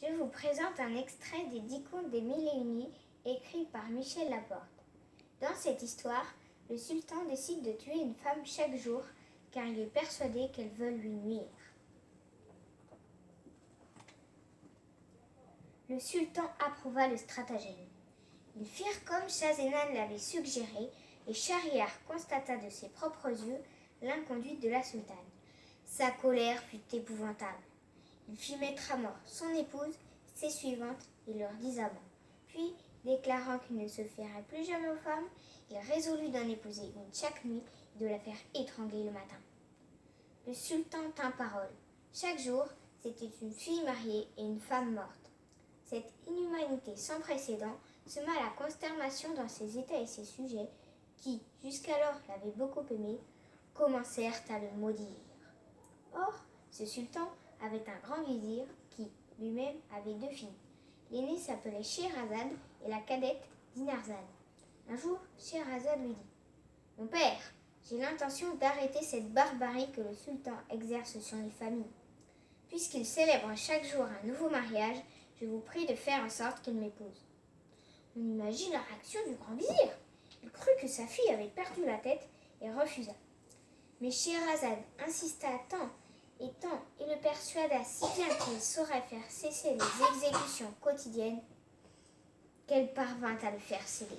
Je vous présente un extrait des 10 contes des Mille et une nuits écrit par Michel Laporte. Dans cette histoire, le sultan décide de tuer une femme chaque jour car il est persuadé qu'elle veut lui nuire. Le sultan approuva le stratagème. Ils firent comme Schahzenan l'avait suggéré et Schahriar constata de ses propres yeux l'inconduite de la sultane. Sa colère fut épouvantable. Il fit mettre à mort son épouse, ses suivantes et leurs 10 amants. Puis, déclarant qu'il ne se ferait plus jamais aux femmes, il résolut d'en épouser une chaque nuit et de la faire étrangler le matin. Le sultan tint parole. Chaque jour, c'était une fille mariée et une femme morte. Cette inhumanité sans précédent sema la consternation dans ses États et ses sujets, qui, jusqu'alors l'avaient beaucoup aimé, commencèrent à le maudire. Or, ce sultan avait un grand vizir qui, lui-même, avait 2 filles. L'aînée s'appelait Scheherazade et la cadette Dinarzade. Un jour, Scheherazade lui dit « Mon père, j'ai l'intention d'arrêter cette barbarie que le sultan exerce sur les familles. Puisqu'il célèbre chaque jour un nouveau mariage, je vous prie de faire en sorte qu'il m'épouse. » On imagine la réaction du grand vizir. Il crut que sa fille avait perdu la tête et refusa. Mais Scheherazade insista tant et le persuada si bien qu'il saurait faire cesser les exécutions quotidiennes qu'elle parvint à le faire céder.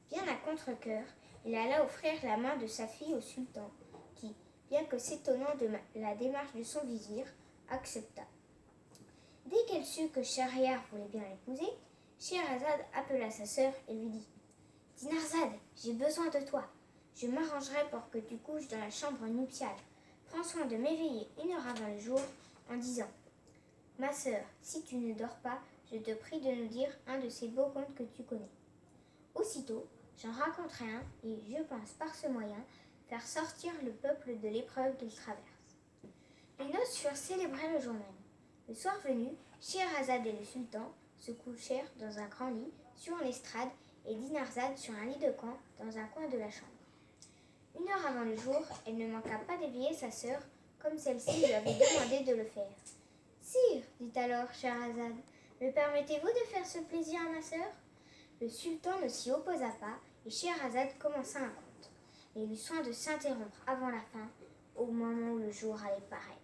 Bien à contre-cœur, il alla offrir la main de sa fille au sultan, qui, bien que s'étonnant de la démarche de son vizir, accepta. Dès qu'elle sut que Schahriar voulait bien l'épouser, Scheherazade appela sa sœur et lui dit « Dinarzade, j'ai besoin de toi. Je m'arrangerai pour que tu couches dans la chambre nuptiale. Prends soin de m'éveiller 1 heure avant le jour en disant « Ma sœur, si tu ne dors pas, je te prie de nous dire un de ces beaux contes que tu connais. » Aussitôt, j'en raconterai un et je pense par ce moyen faire sortir le peuple de l'épreuve qu'il traverse. Les noces furent célébrées le jour même. Le soir venu, Scheherazade et le sultan se couchèrent dans un grand lit sur l'estrade et Dinarzade sur un lit de camp dans un coin de la chambre. 1 heure avant le jour, elle ne manqua pas d'éveiller sa sœur, comme celle-ci lui avait demandé de le faire. « Sire, dit alors Scheherazade, me permettez-vous de faire ce plaisir à ma sœur ?» Le sultan ne s'y opposa pas et Scheherazade commença un conte, mais il eut soin de s'interrompre avant la fin, au moment où le jour allait paraître.